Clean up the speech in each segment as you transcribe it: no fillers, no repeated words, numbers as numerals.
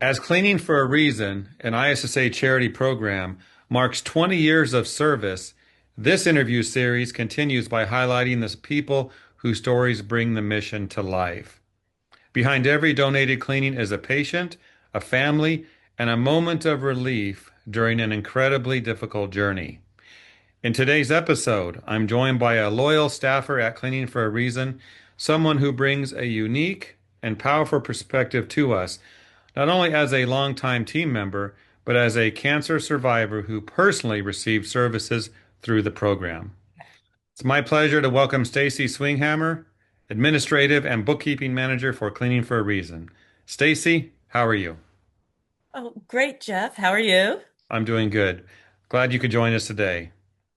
As Cleaning for a Reason, an ISSA charity program, marks 20 years of service, this interview series continues by highlighting the people whose stories bring the mission to life. Behind every donated cleaning is a patient, a family, and a moment of relief during an incredibly difficult journey. In today's episode, I'm joined by a loyal staffer at Cleaning for a Reason, someone who brings a unique and powerful perspective to us, not only as a longtime team member, but as a cancer survivor who personally received services through the program. It's my pleasure to welcome Stacey Schwinghammer, Administrative and Bookkeeping Manager for Cleaning for a Reason. Stacey, how are you? Oh, great, Jeff. How are you? I'm doing good. Glad you could join us today.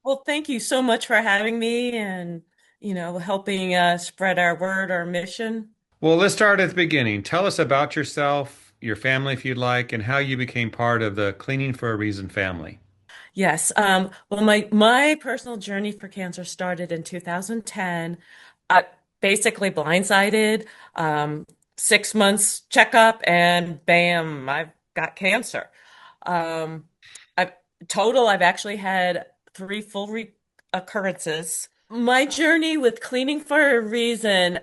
Well, thank you so much for having me and, helping spread our word, our mission. Well, let's start at the beginning. Tell us about yourself, your family, if you'd like, and how you became part of the Cleaning for a Reason family. Yes. Well, my personal journey for cancer started in 2010. I basically blindsided, 6 months checkup, and bam, I've got cancer. Um, I've I've actually had three full re occurrences. My journey with Cleaning for a Reason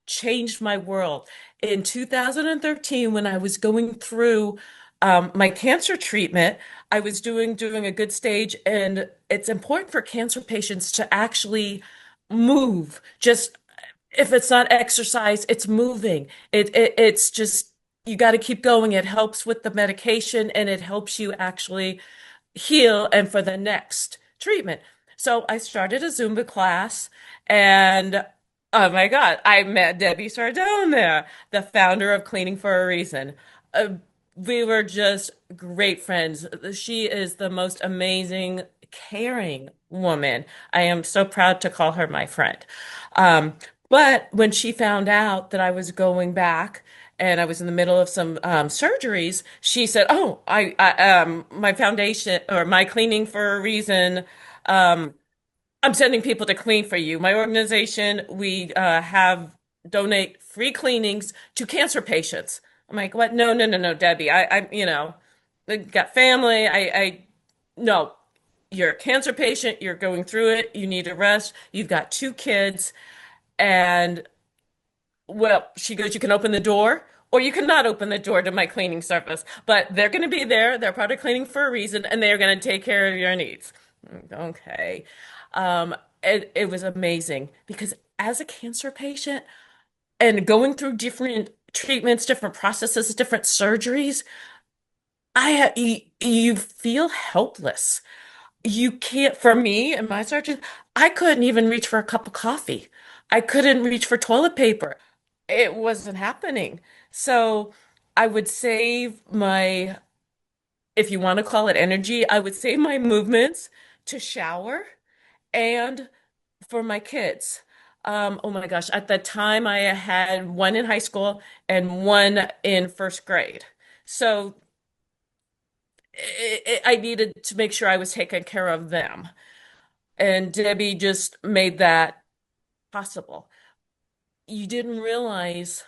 changed my world. In 2013, when I was going through my cancer treatment, I was doing a good stage, and it's important for cancer patients to actually move. Just if it's not exercise, it's moving. It's just you got to keep going. It helps with the medication, and it helps you actually heal and for the next treatment. So I started a Zumba class, and oh my God, I met Debbie Sardone there, the founder of Cleaning for a Reason. Uh, we were just great friends. She is the most amazing, caring woman. I am so proud to call her my friend. Um, but when she found out that I was going back, and I was in the middle of some surgeries, she said, "Oh, my foundation or my Cleaning for a Reason. Um, I'm sending people to clean for you. My organization, we have donate free cleanings to cancer patients." I'm like, "What? No, no, no, no, Debbie. I got family. No, you're a cancer patient. You're going through it. You need to rest. You've got two kids, and." Well, she goes, you can open the door or you cannot open the door to my cleaning service, but they're going to be there. They're part of cleaning for a reason, and they're going to take care of your needs. Okay. It was amazing because as a cancer patient and going through different treatments, different processes, different surgeries, you feel helpless. You can't, for me and my surgeons, I couldn't even reach for a cup of coffee. I couldn't reach for toilet paper. It wasn't happening. So I would save my, if you want to call it energy, I would save my movements to shower and for my kids. Oh my gosh, at the time I had one in high school and one in first grade. So I needed to make sure I was taking care of them. And Debbie just made that possible. You didn't realize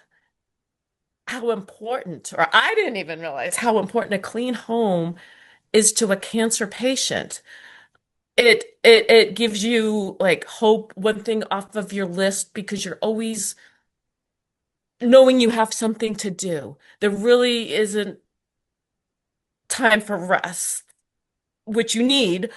how important, or I didn't even realize how important a clean home is to a cancer patient. It gives you like hope, one thing off of your list because you're always knowing you have something to do. There really isn't time for rest, which you need,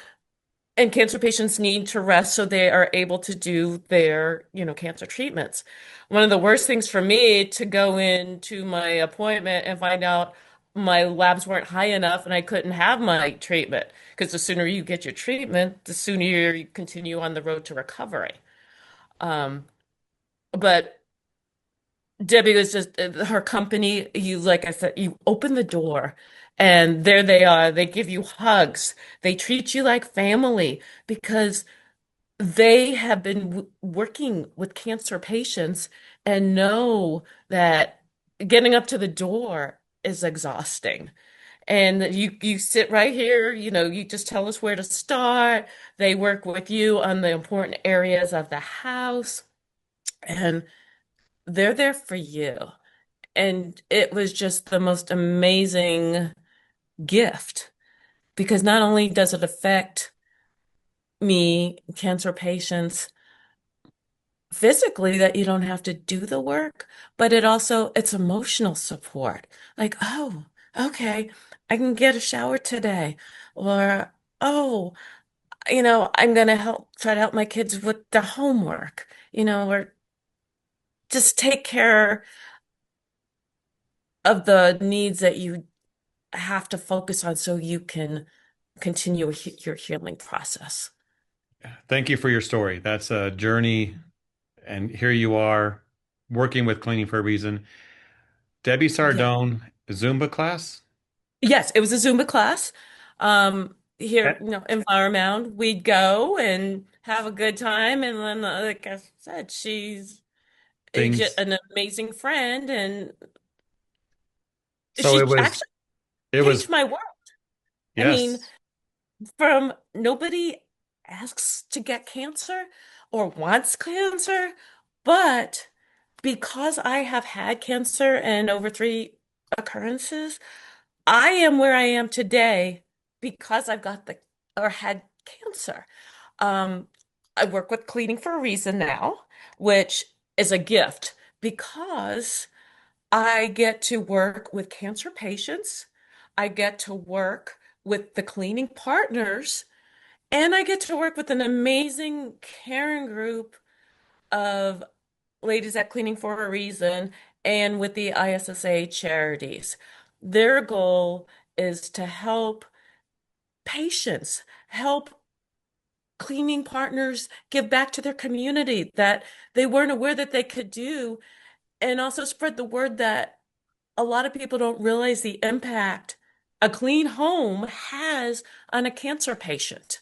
and cancer patients need to rest so they are able to do their, cancer treatments. One of the worst things for me to go into my appointment and find out my labs weren't high enough and I couldn't have my treatment. Because the sooner you get your treatment, the sooner you continue on the road to recovery. Um, but Debbie was just her company. You, like I said, you open the door and there they are. They give you hugs. They treat you like family because they have been working with cancer patients and know that getting up to the door is exhausting. And you sit right here, you just tell us where to start. They work with you on the important areas of the house, and they're there for you. And it was just the most amazing gift because not only does it affect me, cancer patients, physically that you don't have to do the work, but it's emotional support. Like, oh, okay, I can get a shower today. Or, oh, I'm gonna try to help my kids with their homework, or just take care of the needs that you have to focus on so you can continue your healing process. Thank you for your story. That's a journey, and here you are working with Cleaning for a Reason. Debbie Yeah. Sardone, Zumba class? Yes, it was a Zumba class. Eh, Here, in Flower Mound, we'd go and have a good time. And then, like I said, she's Things. an amazing friend, and So she actually it was, changed my world. I mean, yes, from nobody asks to get cancer or wants cancer, but because I have had cancer and over three occurrences, I am where I am today because I've got or had cancer. Um, I work with Cleaning for a Reason now, which is a gift because I get to work with cancer patients. I get to work with the cleaning partners, and I get to work with an amazing caring group of ladies at Cleaning for a Reason and with the ISSA charities. Their goal is to help patients, help cleaning partners give back to their community that they weren't aware that they could do, and also spread the word that a lot of people don't realize the impact a clean home has on a cancer patient.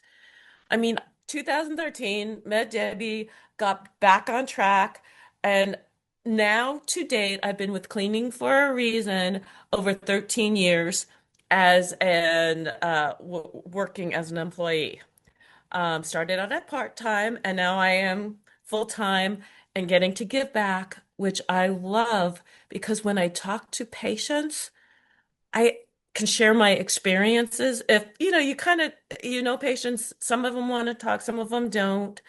I mean, 2013, met Debbie, got back on track, and now to date, I've been with Cleaning for a Reason over 13 years as an working as an employee. Started out at part-time, and now I am full-time and getting to give back, which I love because when I talk to patients, I can share my experiences. If you kind of patients, some of them want to talk, some of them don't.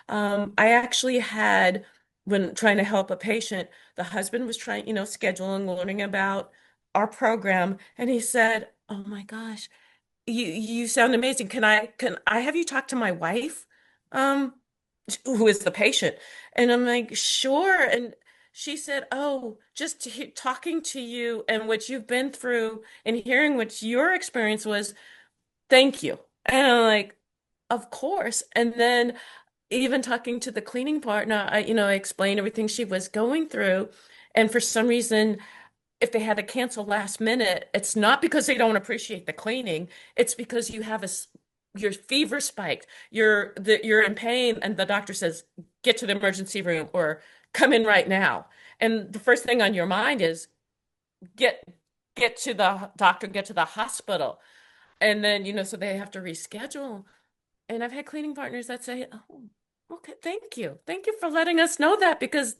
I actually had, when trying to help a patient, the husband was trying, scheduling, learning about our program, and he said, "Oh my gosh, you sound amazing. Can I have you talk to my wife?" Um, who is the patient? And I'm like, "Sure." And she said, "Oh, just talking to you and what you've been through and hearing what your experience was, thank you." And I'm like, "Of course." And then even talking to the cleaning partner, I explained everything she was going through. And for some reason, if they had to cancel last minute, it's not because they don't appreciate the cleaning. It's because your fever spiked, you're in pain, and the doctor says, "Get to the emergency room," or "Come in right now." And the first thing on your mind is get get to the doctor, get to the hospital. And then, so they have to reschedule. And I've had cleaning partners that say, "Oh, okay, thank you. Thank you for letting us know that," because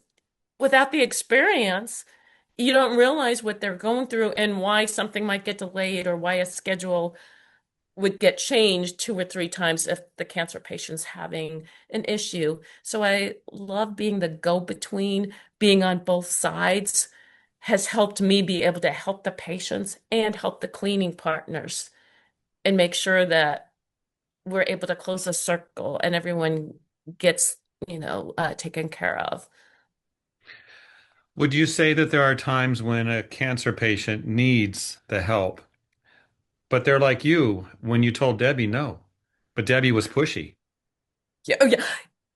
without the experience, you don't realize what they're going through and why something might get delayed or why a schedule would get changed two or three times if the cancer patient's having an issue. So I love being the go-between, being on both sides has helped me be able to help the patients and help the cleaning partners and make sure that we're able to close the circle and everyone gets, taken care of. Would you say that there are times when a cancer patient needs the help, but they're like you when you told Debbie no, but Debbie was pushy? Yeah, oh yeah.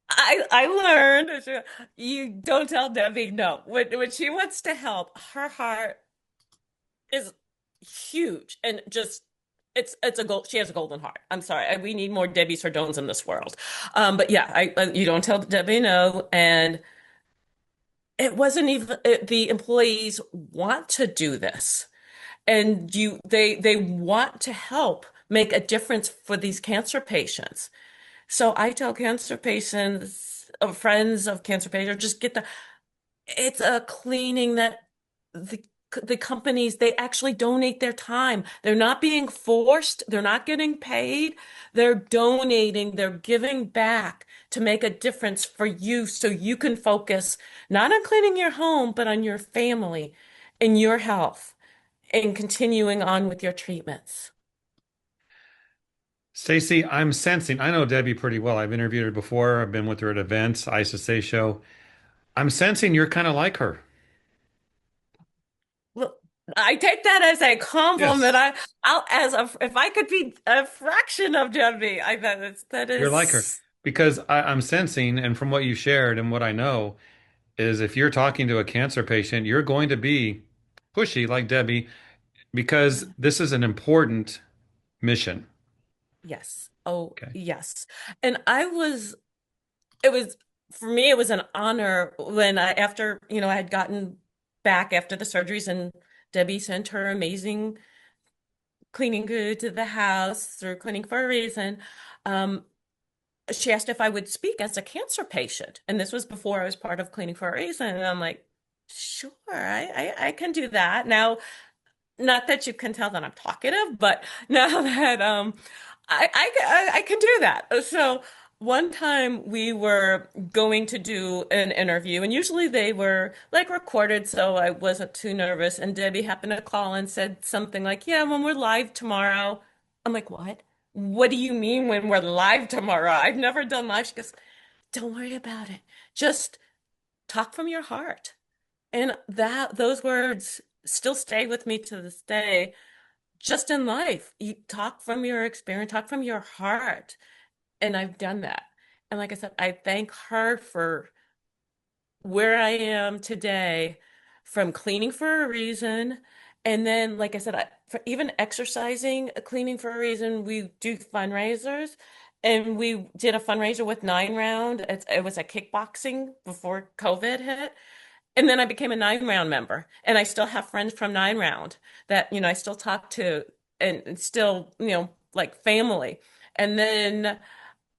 I learned you don't tell Debbie no. When she wants to help, her heart is huge and just it's a gold. She has a golden heart. I'm sorry. We need more Debbie Sardones in this world. But yeah, you don't tell Debbie no, and it wasn't even the employees want to do this, and they want to help make a difference for these cancer patients. So I tell cancer patients, friends of cancer patients, just it's a cleaning that the the companies, they actually donate their time. They're not being forced, they're not getting paid. They're donating, they're giving back to make a difference for you so you can focus not on cleaning your home, but on your family and your health and continuing on with your treatments. Stacey, I'm sensing, I know Debbie pretty well. I've interviewed her before. I've been with her at events, ISSA show. I'm sensing you're kind of like her. Well, I take that as a compliment. Yes. I'll as a if I could be a fraction of Debbie, I bet that You're like her is because I'm sensing, and from what you shared and what I know, is if you're talking to a cancer patient, you're going to be pushy like Debbie because this is an important mission. yes. Oh, Okay. yes. And it was for me, it was an honor when after, I had gotten back after the surgeries and Debbie sent her amazing cleaning good to the house through Cleaning for a Reason. Um, she asked if I would speak as a cancer patient. And this was before I was part of Cleaning for a Reason. And I'm like, sure, I can do that. Now, not that you can tell that I'm talkative, but now that I can do that. So one time we were going to do an interview, and usually they were like recorded, so I wasn't too nervous. And Debbie happened to call and said something like, "Yeah, when we're live tomorrow." I'm like, "What? What do you mean when we're live tomorrow? I've never done live." She goes, "Don't worry about it. Just talk from your heart." And those words still stay with me to this day. Just in life, you talk from your experience, talk from your heart. And I've done that. And like I said, I thank her for where I am today from Cleaning for a Reason. And then, like I said, for even exercising, cleaning for a reason, we do fundraisers. And we did a fundraiser with Nine Round. It was a kickboxing before COVID hit. And then I became a Nine Round member. And I still have friends from Nine Round that, I still talk to and still, like family. And then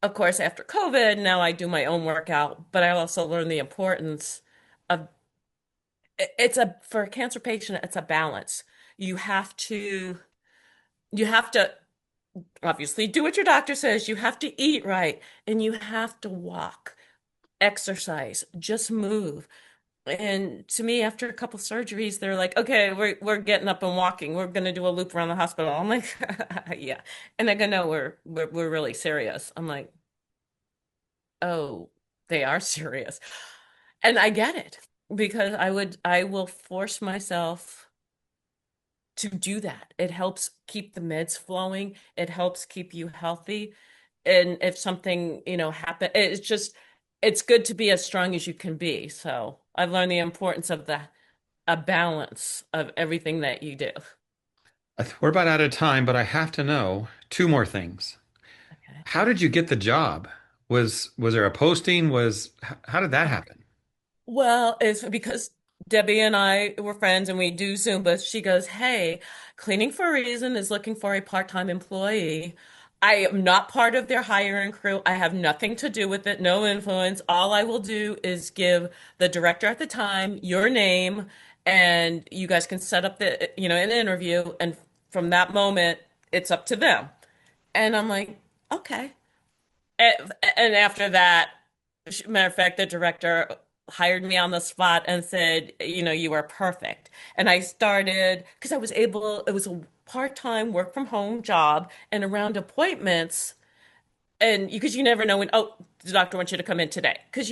of course, after COVID, now I do my own workout, but I also learned the importance of for a cancer patient, it's a balance. You have to, you have to obviously do what your doctor says. You have to eat right and you have to walk, exercise, just move. And to me, after a couple surgeries, they're like, okay, we're getting up and walking. We're gonna do a loop around the hospital. I'm like, yeah. And they're gonna know we're really serious. I'm like, oh, they are serious. And I get it because I will force myself to do that. It helps keep the meds flowing. It helps keep you healthy. And if something, happen, it's good to be as strong as you can be. So I've learned the importance of a balance of everything that you do. We're about out of time, but I have to know two more things. Okay. How did you get the job? Was there a posting? How did that happen? Well, it's because Debbie and I were friends and we do Zumba. She goes, "Hey, Cleaning for a Reason is looking for a part-time employee. I am not part of their hiring crew. I have nothing to do with it, no influence. All I will do is give the director at the time your name and you guys can set up an interview. And from that moment, it's up to them." And I'm like, okay. And after that, matter of fact, the director hired me on the spot and said, you are perfect. And I started because it was a part-time work from home job and around appointments. And because you never know when, oh, the doctor wants you to come in today. Because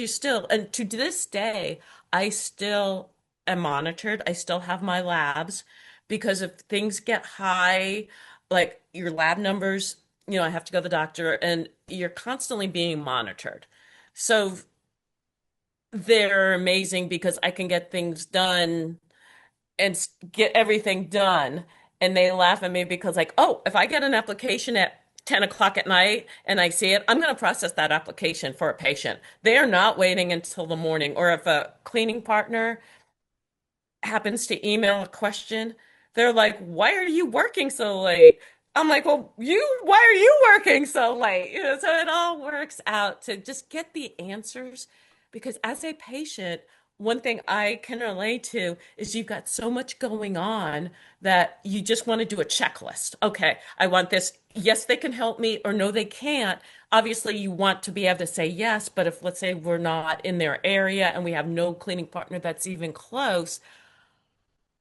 and to this day, I still am monitored. I still have my labs because if things get high, like your lab numbers, I have to go to the doctor and you're constantly being monitored. So they're amazing because I can get things done and get everything done. And they laugh at me because, like, oh, if I get an application at 10 o'clock at night and I see it, I'm going to process that application for a patient. They are not waiting until the morning. Or if a cleaning partner happens to email a question, they're like, why are you working so late? I'm like, well, why are you working so late? So it all works out to just get the answers because as a patient, one thing I can relate to is you've got so much going on that you just want to do a checklist. Okay, I want this. Yes, they can help me, or no, they can't. Obviously, you want to be able to say yes, but if let's say we're not in their area and we have no cleaning partner that's even close,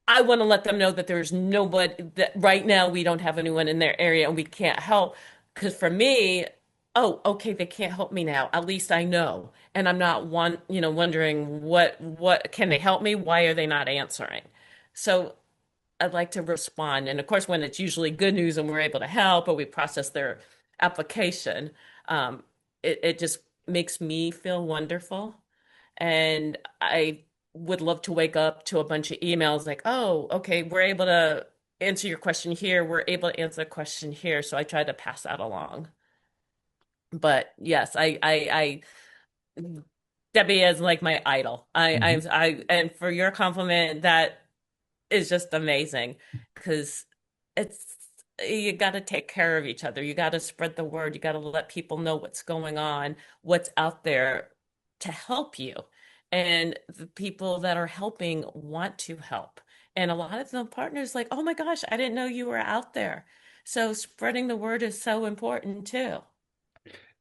I want to let them know that there's nobody that right now we don't have anyone in their area and we can't help. Because for me, oh, okay, they can't help me now. At least I know. And I'm not wondering what can they help me? Why are they not answering? So I'd like to respond. And of course, when it's usually good news and we're able to help or we process their application, um, it just makes me feel wonderful. And I would love to wake up to a bunch of emails like, oh, okay, we're able to answer your question here. We're able to answer the question here. So I try to pass that along. But yes, Debbie is like my idol. Mhm. And for your compliment, that is just amazing because it's you got to take care of each other. You got to spread the word. You got to let people know what's going on, what's out there to help you. And the people that are helping want to help. And a lot of the partners like, "Oh my gosh, I didn't know you were out there." So spreading the word is so important too.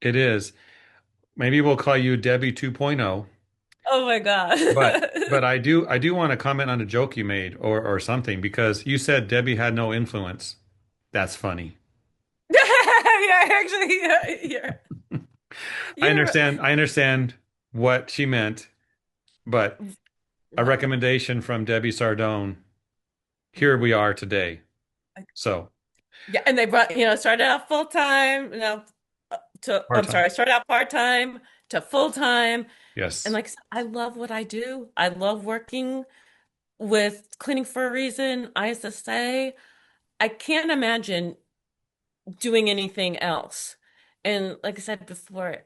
It is. Maybe we'll call you Debbie 2.0. Oh my God. But I do want to comment on a joke you made or something because you said Debbie had no influence. That's funny. Yeah, actually, I you're understand I understand what she meant, but a right. recommendation from Debbie Sardone, here we are today. So, Yeah, and they brought, started out full time, I'm part-time. sorry, started out part time to full time. And Yes, like I said, I love what I do. I love working with Cleaning for a Reason, ISSA. I can't imagine doing anything else. And like I said before,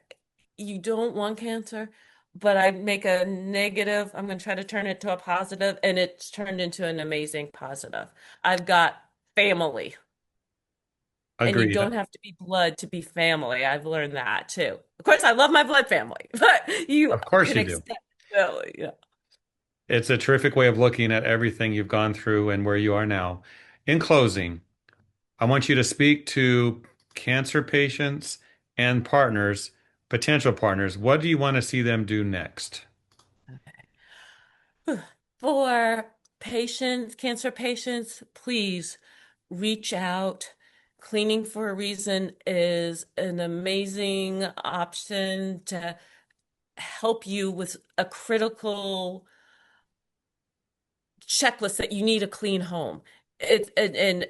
you don't want cancer, but I make a negative, I'm going to try to turn it to a positive, and it's turned into an amazing positive. I've got family. And you agreed. don't have to be blood to be family. I've learned that too. Of course, I love my blood family, but you Of course can you do. extend family. Yeah. It's a terrific way of looking at everything you've gone through and where you are now. In closing, I want you to speak to cancer patients and partners, potential partners. What do you want to see them do next? For patients, cancer patients, please reach out. Cleaning for a Reason is an amazing option to help you with a critical checklist that you need a clean home. And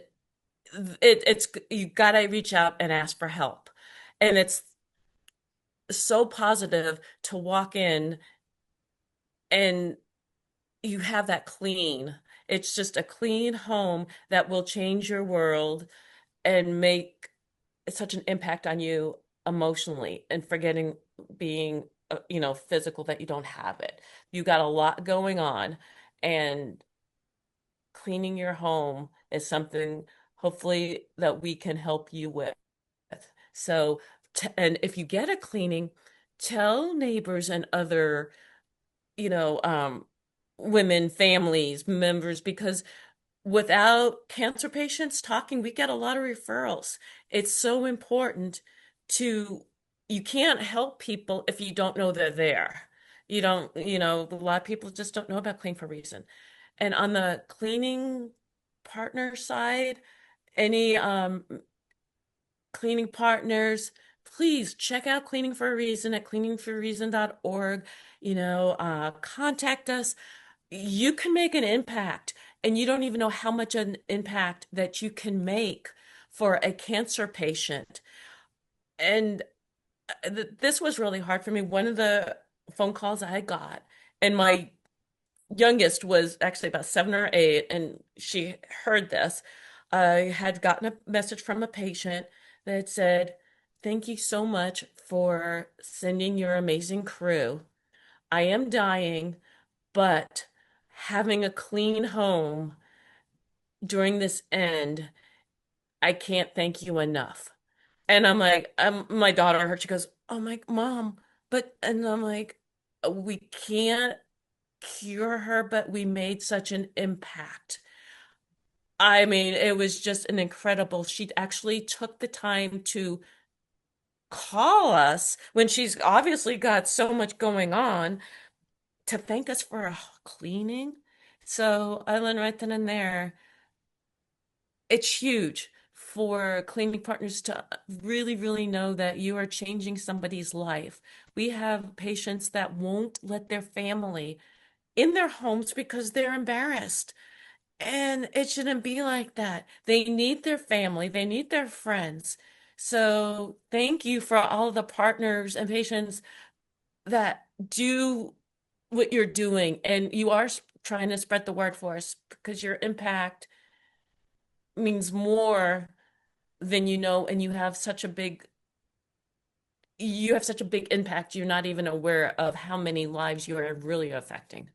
it's you gotta reach out and ask for help. And it's so positive to walk in and you have that clean. It's just a clean home that will change your world and make such an impact on you emotionally and forgetting being, physical that you don't have it. You got a lot going on, and cleaning your home is something hopefully that we can help you with. So, and if you get a cleaning, tell neighbors and other, you know, um, women, families, members, because without cancer patients talking, we get a lot of referrals. It's so important to, you can't help people if you don't know they're there. You don't, a lot of people just don't know about Clean for a Reason. And on the cleaning partner side, any cleaning partners, please check out Cleaning for a Reason at cleaningforareason.org. Contact us. You can make an impact, and you don't even know how much an impact that you can make for a cancer patient. And this was really hard for me. One of the phone calls I got, and my youngest was actually about 7 or 8, and she heard this. I had gotten a message from a patient that said, "Thank you so much for sending your amazing crew. I am dying, but having a clean home during this end, I can't thank you enough." And I'm like, my daughter, she goes, "Oh my mom," and I'm like, we can't. cure her, but we made such an impact. I mean, it was just an incredible. She actually took the time to call us when she's obviously got so much going on to thank us for cleaning. So I learned right then and there, it's huge for cleaning partners to really, really know that you are changing somebody's life. We have patients that won't let their family in their homes because they're embarrassed. And it shouldn't be like that. They need their family, they need their friends. So thank you for all the partners and patients that do what you're doing. And you are trying to spread the word for us because your impact means more than you know, and you have such a big impact, you're not even aware of how many lives you are really affecting.